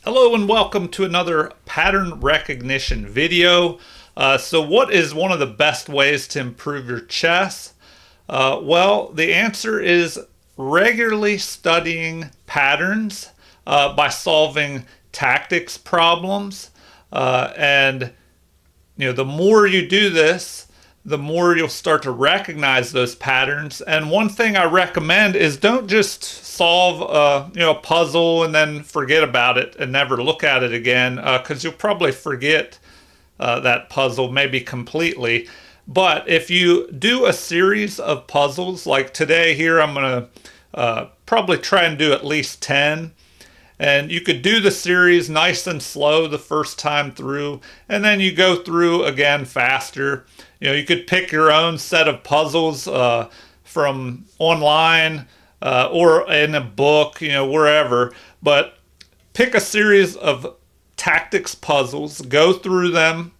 Hello and welcome to another pattern recognition video. So what is one of the best ways to improve your chess? Well, the answer is regularly studying patterns by solving tactics problems. And the more you do this, the more you'll start to recognize those patterns. And one thing I recommend is don't just solve a puzzle and then forget about it and never look at it again, because you'll probably forget that puzzle maybe completely. But if you do a series of puzzles, like today here, I'm going to probably try and do at least 10. And you could do the series nice and slow the first time through, and then you go through again faster. You could pick your own set of puzzles from online or in a book, wherever. But pick a series of tactics puzzles, go through them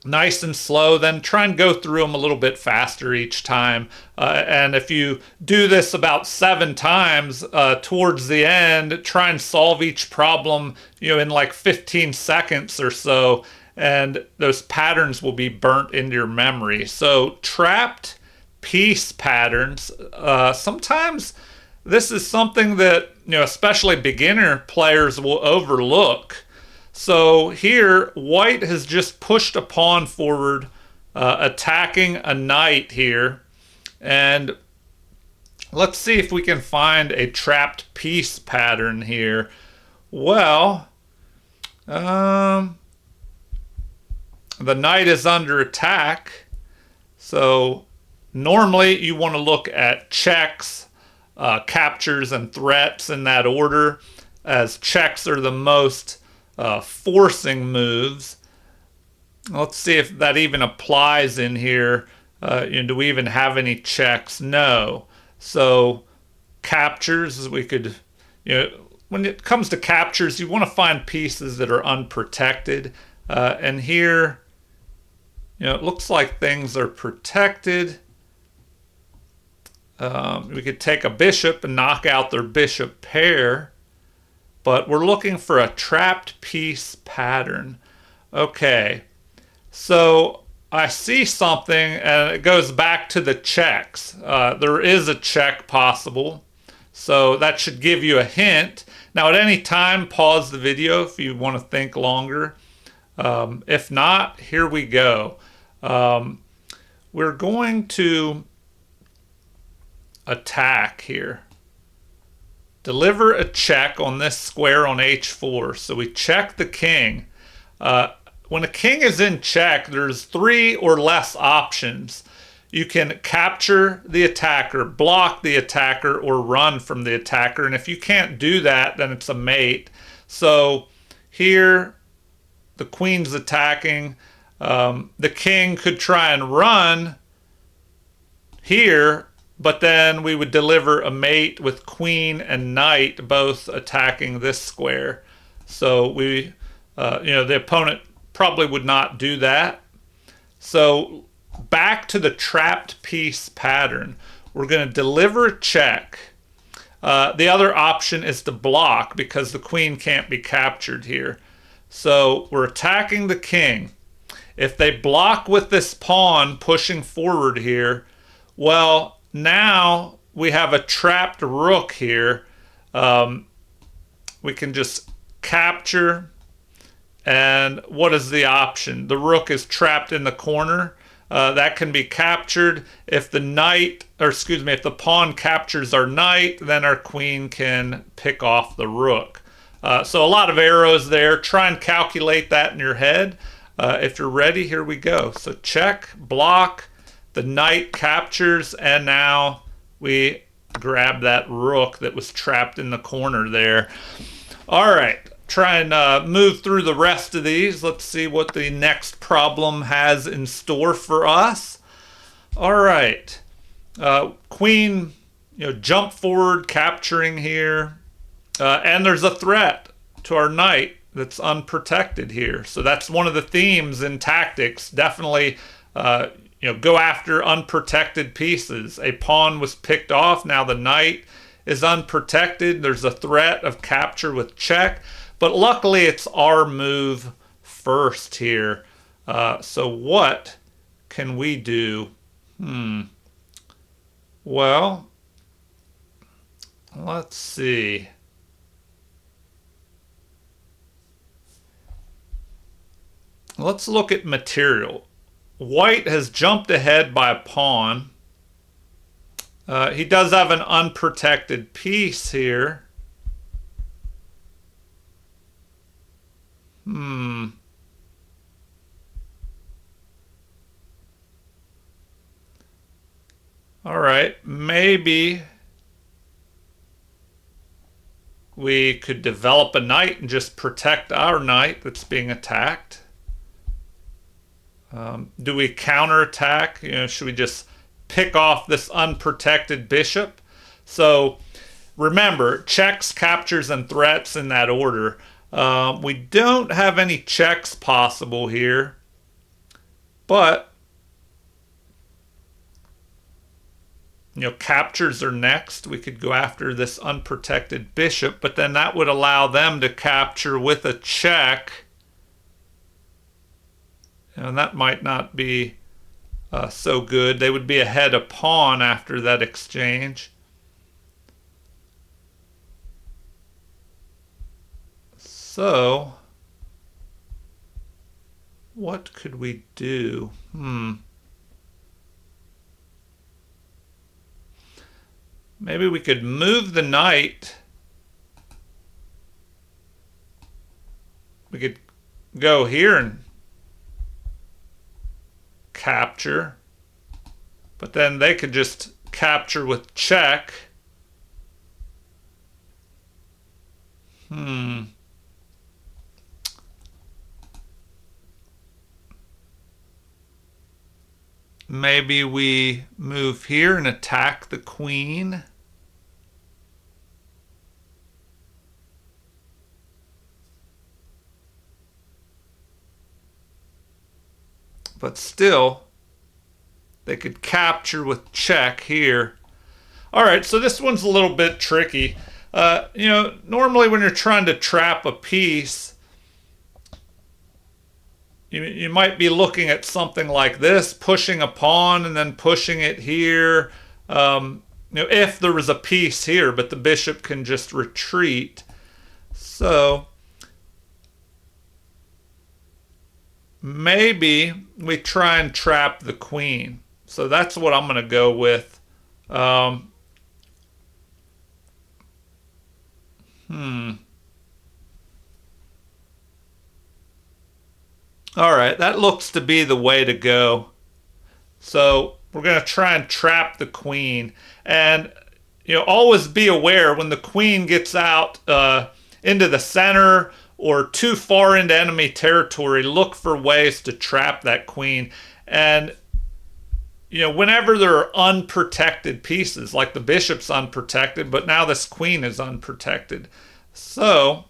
nice and slow, then try and go through them a little bit faster each time. And if you do this about 7 times, towards the end, try and solve each problem, in like 15 seconds or so, and those patterns will be burnt into your memory. So trapped piece patterns, sometimes this is something that, especially beginner players will overlook. So here, white has just pushed a pawn forward, attacking a knight here. And let's see if we can find a trapped piece pattern here. Well, the knight is under attack. So normally you want to look at checks, captures, and threats in that order, as checks are the most forcing moves. Let's see if that even applies in here. Do we even have any checks? No. So captures, we could, when it comes to captures, you want to find pieces that are unprotected. And here, it looks like things are protected. We could take a bishop and knock out their bishop pair. But we're looking for a trapped piece pattern. Okay, so I see something, and it goes back to the checks. There is a check possible, so that should give you a hint. Now, at any time, pause the video if you want to think longer. If not, here we go. We're going to attack here. Deliver a check on this square on h4. So we check the king. When a king is in check, there's 3 or less options. You can capture the attacker, block the attacker, or run from the attacker. And if you can't do that, then it's a mate. So here, the queen's attacking. The king could try and run here, but then we would deliver a mate with queen and knight both attacking this square. So we, the opponent probably would not do that. So back to the trapped piece pattern. We're going to deliver a check. The other option is to block because the queen can't be captured here. So we're attacking the king. If they block with this pawn pushing forward here, well, now we have a trapped rook here. We can just capture. And what is the option? The rook is trapped in the corner. That can be captured. If the if the pawn captures our knight, then our queen can pick off the rook. So a lot of arrows there. Try and calculate that in your head. If you're ready, here we go. So check, block. The knight captures, and now we grab that rook that was trapped in the corner there. All right, try and move through the rest of these. Let's see what the next problem has in store for us. All right, queen, jump forward, capturing here, and there's a threat to our knight that's unprotected here. So that's one of the themes in tactics. Definitely, go after unprotected pieces. A pawn was picked off. Now the knight is unprotected. There's a threat of capture with check. But luckily it's our move first here. So what can we do? Well, let's see. Let's look at material. White has jumped ahead by a pawn. He does have an unprotected piece here. All right, maybe we could develop a knight and just protect our knight that's being attacked. Do we counterattack? Should we just pick off this unprotected bishop? So remember, checks, captures, and threats in that order. We don't have any checks possible here, but captures are next. We could go after this unprotected bishop, but then that would allow them to capture with a check. And that might not be so good. They would be ahead a pawn after that exchange. So, what could we do? Maybe we could move the knight. We could go here and capture, but then they could just capture with check. Maybe we move here and attack the queen. But still, they could capture with check here. All right, so this one's a little bit tricky. Normally when you're trying to trap a piece, you might be looking at something like this, pushing a pawn and then pushing it here. If there was a piece here, but the bishop can just retreat. So maybe we try and trap the queen. So that's what I'm going to go with. All right, that looks to be the way to go. So we're going to try and trap the queen. And, always be aware when the queen gets out into the center or too far into enemy territory, look for ways to trap that queen. And, whenever there are unprotected pieces, like the bishop's unprotected, but now this queen is unprotected. So,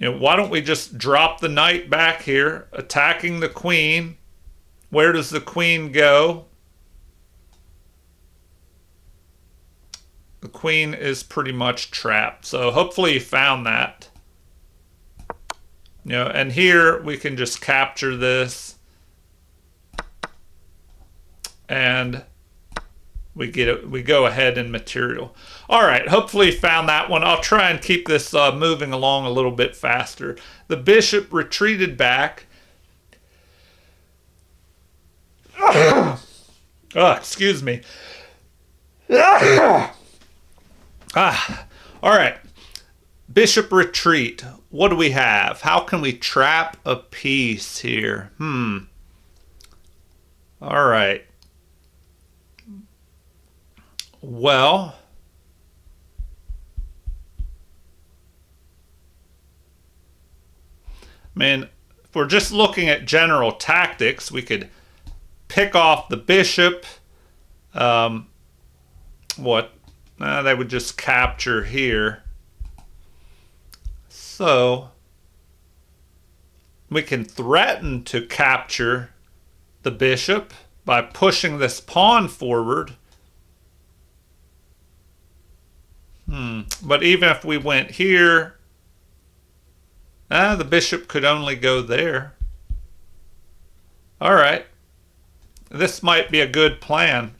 why don't we just drop the knight back here, attacking the queen? Where does the queen go? The queen is pretty much trapped. So hopefully you found that. And here we can just capture this. And we go ahead in material. All right, hopefully you found that one. I'll try and keep this moving along a little bit faster. The bishop retreated back. Excuse me. All right, bishop retreat. What do we have? How can we trap a piece here? All right. Well, if we're just looking at general tactics, we could pick off the bishop. They would just capture here. So we can threaten to capture the bishop by pushing this pawn forward. But even if we went here The bishop could only go there. All right. This might be a good plan.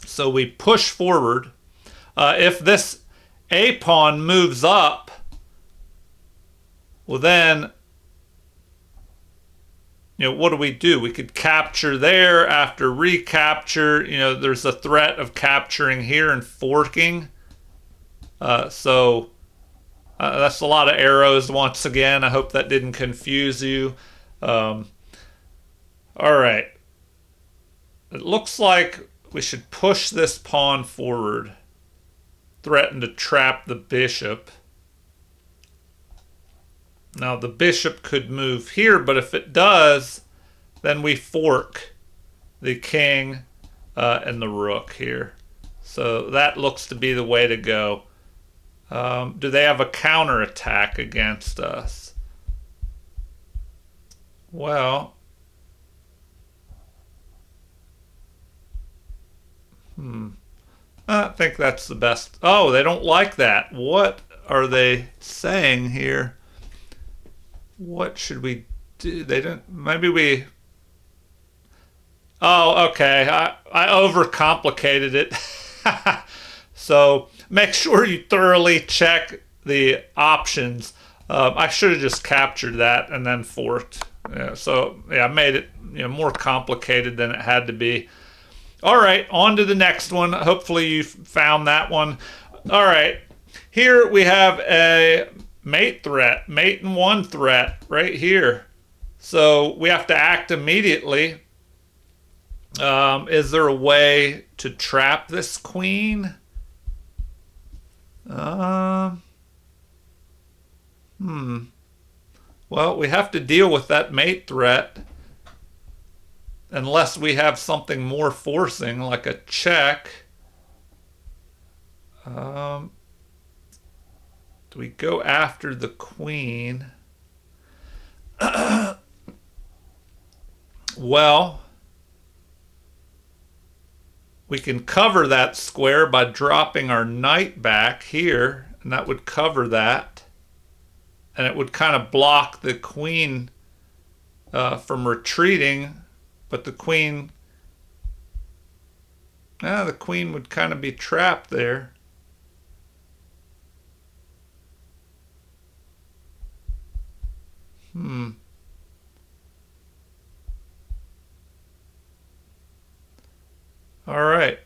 So we push forward. If this A pawn moves up, well then, what do we do? We could capture there. After recapture, there's a threat of capturing here and forking. So that's a lot of arrows once again. I hope that didn't confuse you. All right. It looks like we should push this pawn forward. Threaten to trap the bishop. Now the bishop could move here, but if it does, then we fork the king and the rook here. So that looks to be the way to go. Do they have a counterattack against us? Well, I think that's the best. Oh, they don't like that. What are they saying here? What should we do? They don't. Maybe we. Oh, okay. I overcomplicated it. So make sure you thoroughly check the options. I should have just captured that and then forked. I made it more complicated than it had to be. All right, on to the next one. Hopefully you found that one. All right, here we have a mate threat, mate and one threat right here. So we have to act immediately. Is there a way to trap this queen? Well, we have to deal with that mate threat. Unless we have something more forcing, like a check. Do we go after the queen? Well, we can cover that square by dropping our knight back here, and that would cover that. And it would kind of block the queen from retreating. But the queen would kind of be trapped there. All right.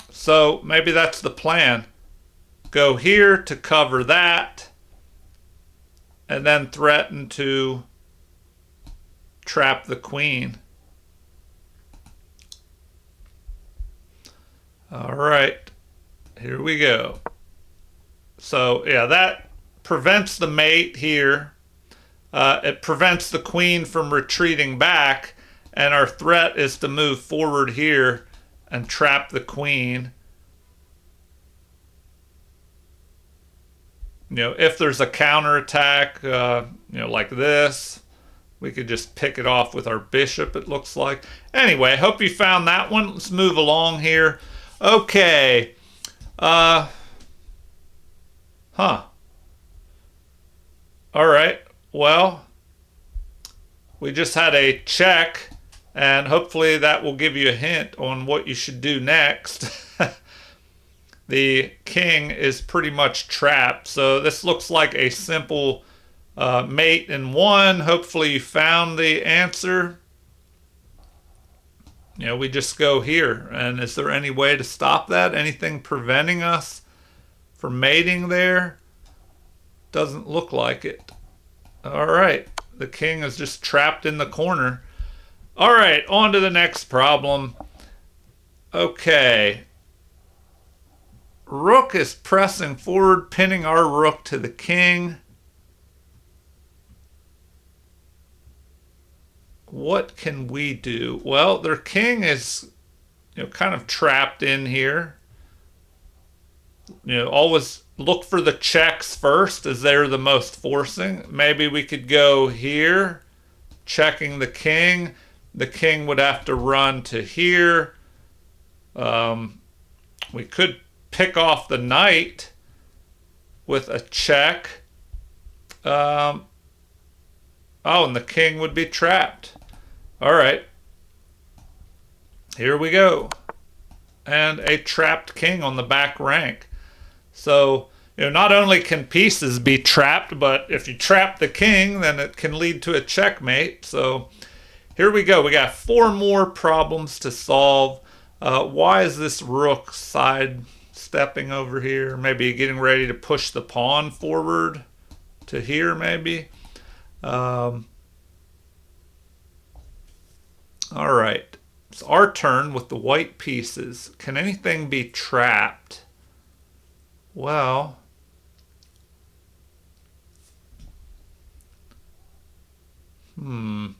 So maybe that's the plan. Go here to cover that, and then threaten to trap the queen. All right, here we go. So yeah, that prevents the mate here. It prevents the queen from retreating back, and our threat is to move forward here and trap the queen. If there's a counterattack, like this, we could just pick it off with our bishop, it looks like. Anyway, hope you found that one. Let's move along here. Okay. All right. Well, we just had a check, and hopefully that will give you a hint on what you should do next. The king is pretty much trapped, so this looks like a simple mate and one. Hopefully you found the answer. We just go here. And is there any way to stop that? Anything preventing us from mating there? Doesn't look like it. All right. The king is just trapped in the corner. All right, on to the next problem. Okay. Rook is pressing forward, pinning our rook to the king. What can we do? Well, their king is, kind of trapped in here. Always look for the checks first, as they're the most forcing. Maybe we could go here, checking the king. The king would have to run to here. We could pick off the knight with a check. Oh, and the king would be trapped. All right. Here we go. And a trapped king on the back rank. So, not only can pieces be trapped, but if you trap the king, then it can lead to a checkmate. So, here we go. We got 4 more problems to solve. Why is this rook side stepping over here? Maybe getting ready to push the pawn forward to here, maybe. All right. It's our turn with the white pieces. Can anything be trapped? Well, oh,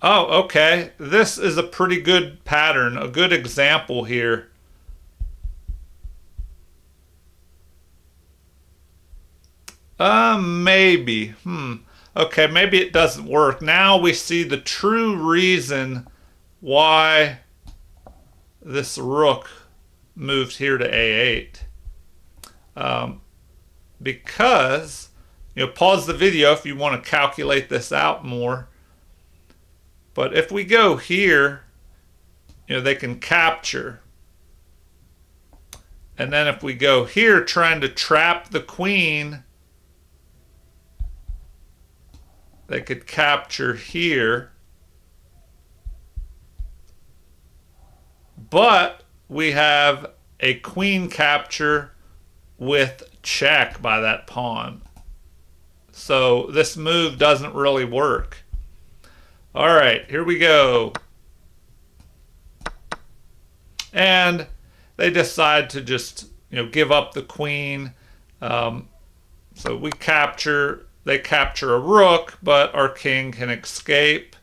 okay. This is a pretty good pattern, a good example here. Maybe. Okay, maybe it doesn't work. Now we see the true reason why this rook moved here to A8. Because, pause the video if you want to calculate this out more. But if we go here, they can capture. And then if we go here trying to trap the queen, they could capture here. But we have a queen capture with check by that pawn. So this move doesn't really work. All right, here we go. And they decide to just, give up the queen. So we capture, they capture a rook, but our king can escape.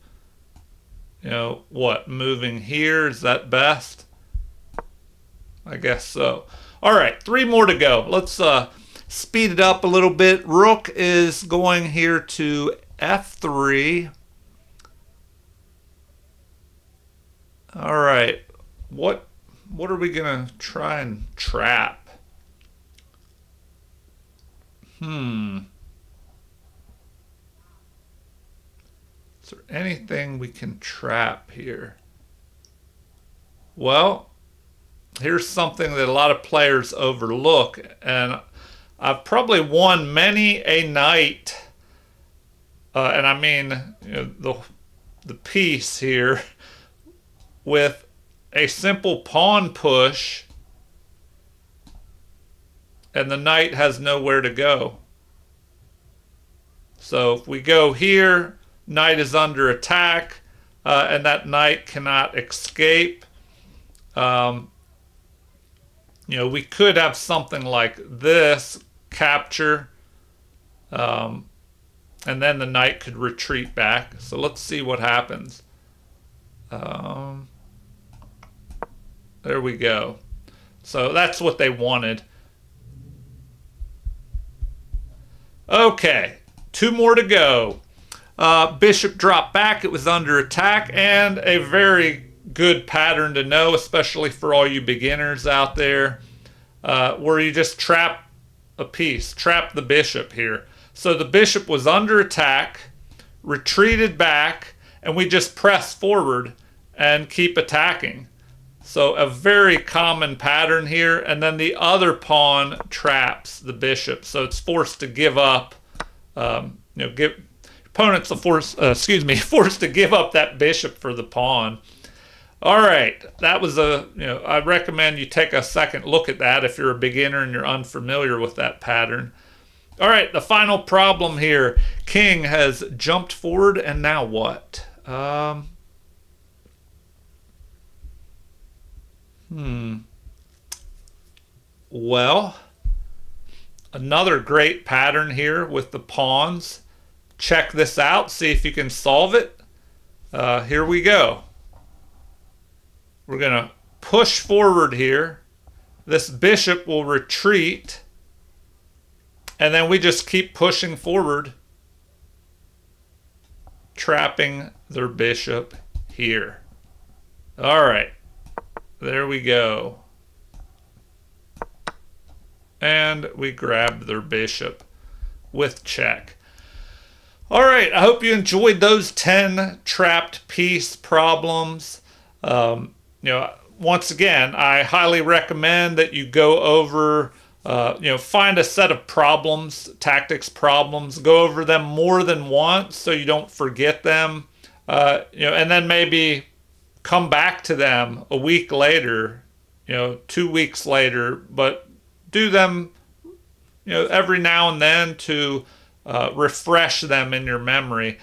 What, moving here, is that best? I guess so. All right, 3 more to go. Let's speed it up a little bit. Rook is going here to F3. All right, what are we gonna try and trap? Is there anything we can trap here? Well, here's something that a lot of players overlook, and I've probably won many a night, and I mean the piece here, with a simple pawn push, and the knight has nowhere to go. So if we go here, knight is under attack, and that knight cannot escape. We could have something like this, capture, and then the knight could retreat back. So let's see what happens. There we go. So that's what they wanted. Okay, 2 more to go. Bishop dropped back. It was under attack, and a very good pattern to know, especially for all you beginners out there, where you just trap a piece, trap the bishop here. So the bishop was under attack, retreated back, and we just press forward and keep attacking. So a very common pattern here, and then the other pawn traps the bishop, so it's forced to give up. Opponents are forced to give up that bishop for the pawn. All right, that was I recommend you take a second look at that if you're a beginner and you're unfamiliar with that pattern. All right, the final problem here. King has jumped forward, and now what? Well, another great pattern here with the pawns. Check this out, see if you can solve it. Here we go. We're going to push forward here. This bishop will retreat, and then we just keep pushing forward, trapping their bishop here. All right, there we go. and we grab their bishop with check. All right, I hope you enjoyed those 10 trapped piece problems. Once again, I highly recommend that you go over, find a set of problems, tactics problems, go over them more than once so you don't forget them, and then maybe come back to them a week later, 2 weeks later, but do them, every now and then to refresh them in your memory.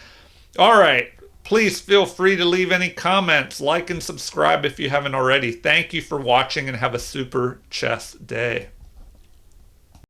All right. Please feel free to leave any comments, like and subscribe if you haven't already. Thank you for watching and have a super chess day.